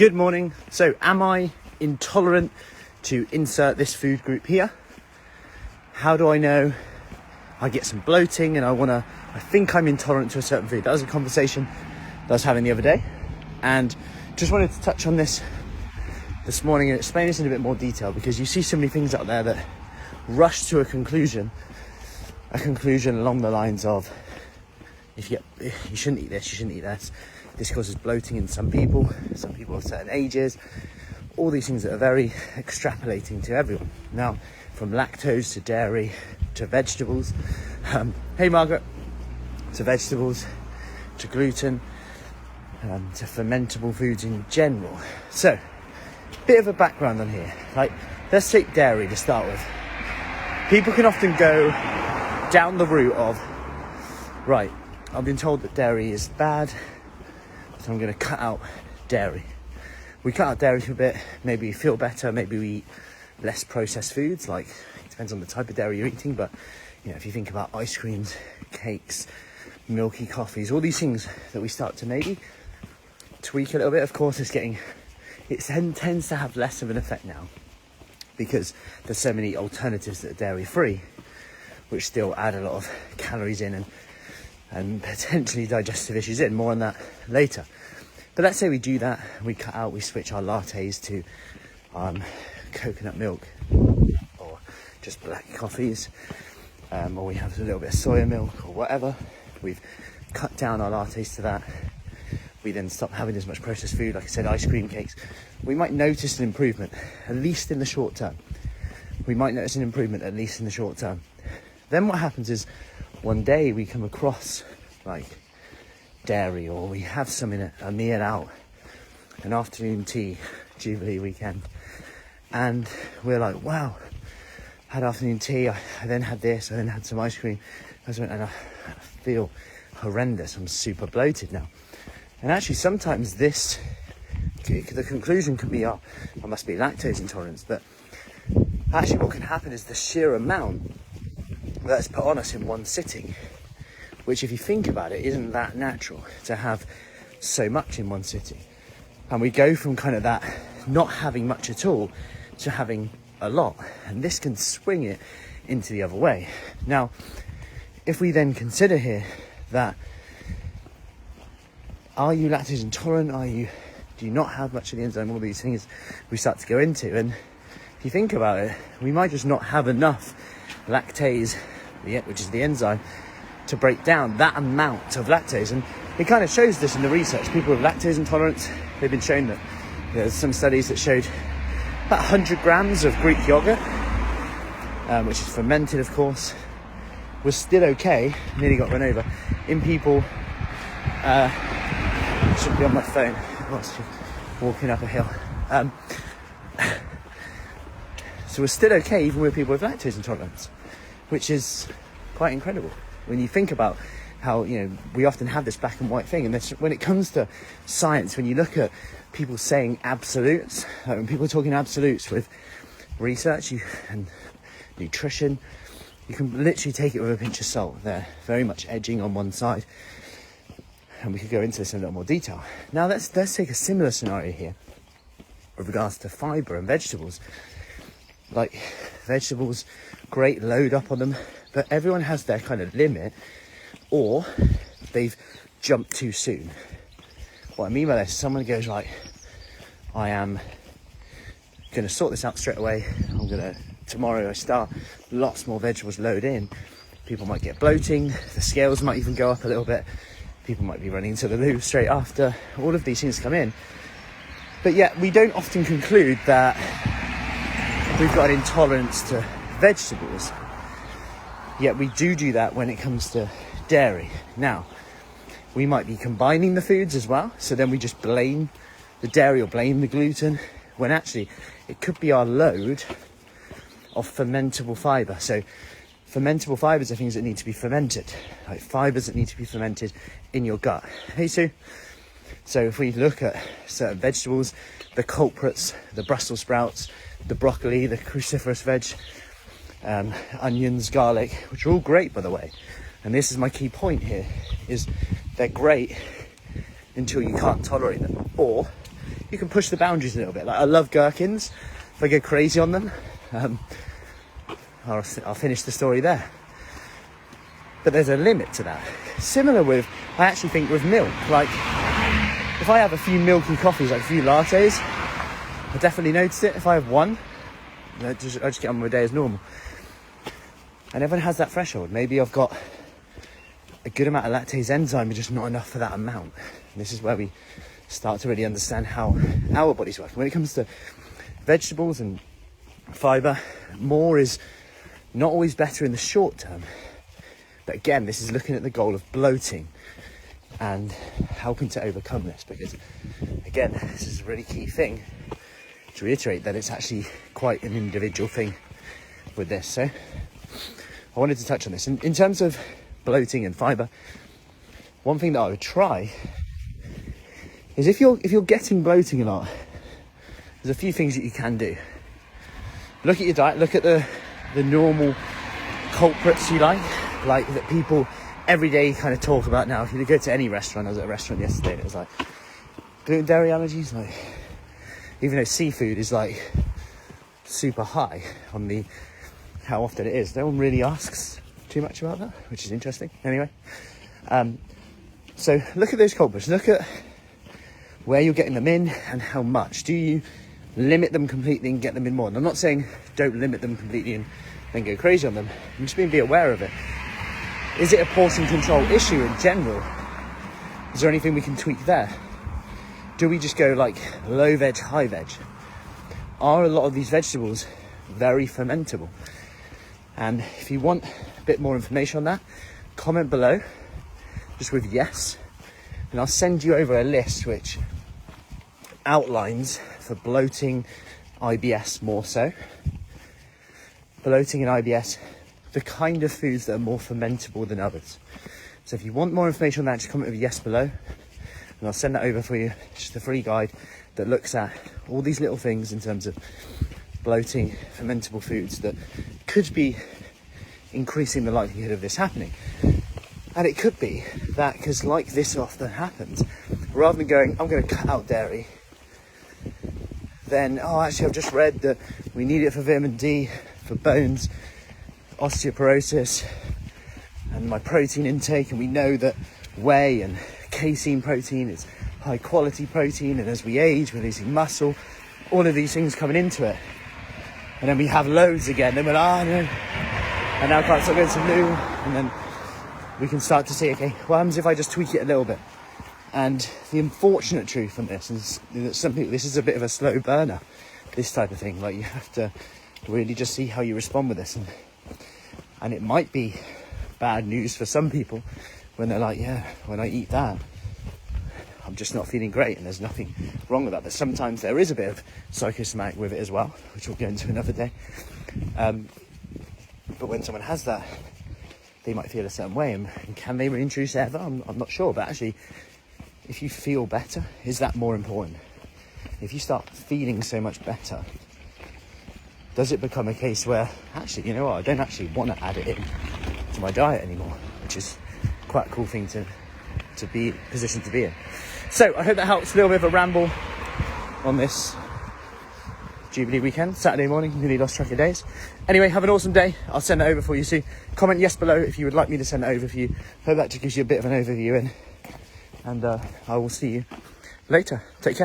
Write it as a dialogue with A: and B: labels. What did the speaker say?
A: Good morning. So am I intolerant to insert this food group here? How do I know? I get some bloating and I think I'm intolerant to a certain food. That was a conversation that I was having the other day, and just wanted to touch on this morning and explain this in a bit more detail, because you see so many things out there that rush to a conclusion along the lines of, you shouldn't eat this, you shouldn't eat that. This causes bloating in some people of certain ages, all these things that are very extrapolating to everyone. Now, from lactose to dairy to vegetables, hey Margaret, to vegetables, to gluten, to fermentable foods in general. So, bit of a background on here. Like, let's take dairy to start with. People can often go down the route of, right, I've been told that dairy is bad, so I'm going to cut out dairy. We cut out dairy for a bit, maybe we feel better, maybe we eat less processed foods, like, it depends on the type of dairy you're eating, but, you know, if you think about ice creams, cakes, milky coffees, all these things that we start to maybe tweak a little bit. Of course, it tends to have less of an effect now, because there's so many alternatives that are dairy free, which still add a lot of calories in and potentially digestive issues in. More on that later. But let's say we do that, we switch our lattes to coconut milk, or just black coffees, or we have a little bit of soya milk or whatever. We've cut down our lattes to that. We then stop having as much processed food, like I said, ice cream, cakes. We might notice an improvement, at least in the short term. Then what happens is, one day we come across like dairy, or we have some in a meal out, an afternoon tea, Jubilee weekend, and we're like, wow, had afternoon tea, I then had this, I then had some ice cream, and I feel horrendous, I'm super bloated now. And actually sometimes the conclusion can be, I must be lactose intolerant, but actually what can happen is the sheer amount that's put on us in one sitting, which, if you think about it, isn't that natural to have so much in one sitting. And we go from kind of that not having much at all to having a lot, and this can swing it into the other way. Now, if we then consider here that, are you lactose intolerant? Do you not have much of the enzyme? All these things we start to go into, and if you think about it, we might just not have enough lactase, which is the enzyme, to break down that amount of lactase. And it kind of shows this in the research. People with lactose intolerance, they've been shown that there's some studies that showed about 100 grams of Greek yogurt, which is fermented, of course, was still okay, nearly got run over, in people, should be on my phone whilst walking up a hill. So we're still okay even with people with lactose intolerance, which is quite incredible when you think about how, you know, we often have this black and white thing. And when it comes to science, when you look at people saying absolutes, like when people are talking absolutes with research and nutrition, you can literally take it with a pinch of salt. They're very much edging on one side. And we could go into this in a little more detail. Now let's take a similar scenario here with regards to fibre and vegetables. Like, vegetables, great, load up on them, but everyone has their kind of limit, or they've jumped too soon. What I mean by this, someone goes, like, I am going to sort this out straight away. Tomorrow I start, lots more vegetables load in. People might get bloating, the scales might even go up a little bit. People might be running to the loo straight after. All of these things come in. But yet we don't often conclude that we've got an intolerance to vegetables. Yet we do that when it comes to dairy. Now, we might be combining the foods as well, so then we just blame the dairy or blame the gluten, when actually it could be our load of fermentable fibre. So fermentable fibres are things that need to be fermented, like fibres that need to be fermented in your gut. Hey Sue. So if we look at certain vegetables, the culprits, the Brussels sprouts, the broccoli, the cruciferous veg, onions, garlic, which are all great, by the way. And this is my key point here, is they're great until you can't tolerate them, or you can push the boundaries a little bit. Like, I love gherkins. If I go crazy on them, I'll finish the story there. But there's a limit to that. Similar with, I actually think, with milk. Like, if I have a few milky coffees, like a few lattes, I definitely notice it. If I have one, I just get on with my day as normal. And everyone has that threshold. Maybe I've got a good amount of lactase enzyme, but just not enough for that amount. And this is where we start to really understand how our bodies work. When it comes to vegetables and fibre, more is not always better in the short term. But again, this is looking at the goal of bloating and helping to overcome this, because again, this is a really key thing to reiterate, that it's actually quite an individual thing with this. So I wanted to touch on this. In terms of bloating and fibre, one thing that I would try is, if you're getting bloating a lot, there's a few things that you can do. Look at your diet, look at the normal culprits you like that people every day kind of talk about now. If you go to any restaurant, I was at a restaurant yesterday and it was like, gluten, dairy allergies, like, even though seafood is like super high on the how often it is, no one really asks too much about that, which is interesting. Anyway, so look at those culprits, look at where you're getting them in and how much. Do you limit them completely and get them in more? And I'm not saying don't limit them completely and then go crazy on them. I'm just being be aware of it. Is it a portion control issue in general? Is there anything we can tweak there? Do we just go like low veg, high veg? Are a lot of these vegetables very fermentable? And if you want a bit more information on that, comment below, just with yes, and I'll send you over a list which outlines for bloating, IBS more so. Bloating and IBS, the kind of foods that are more fermentable than others. So if you want more information on that, just comment with yes below, and I'll send that over for you. It's just a free guide that looks at all these little things in terms of bloating, fermentable foods that could be increasing the likelihood of this happening. And it could be that, because like this often happens, rather than going, I'm going to cut out dairy, then, oh, actually I've just read that we need it for vitamin D, for bones, osteoporosis, and my protein intake, and we know that whey and casein protein is high quality protein, and as we age we're losing muscle, all of these things coming into it, and then we have loads again, then we're like, oh no, and now I can't start going to loo, and then we can start to say, okay, what happens if I just tweak it a little bit? And the unfortunate truth on this is that some people, this is a bit of a slow burner, this type of thing. Like, you have to really just see how you respond with this, and it might be bad news for some people when they're like, yeah, when I eat that, I'm just not feeling great, and there's nothing wrong with that. But sometimes there is a bit of psychosomatic with it as well, which we'll go into another day. But when someone has that, they might feel a certain way, and can they reintroduce it ever? I'm not sure, but actually, if you feel better, is that more important? If you start feeling so much better, does it become a case where, actually, you know what, I don't actually want to add it in to my diet anymore, which is quite a cool thing to be positioned to be in. So I hope that helps. A little bit of a ramble on this Jubilee weekend, Saturday morning, nearly lost track of days. Anyway, have an awesome day. I'll send it over for you soon. Comment yes below if you would like me to send it over for you. Hope that just gives you a bit of an overview, and I will see you later. Take care.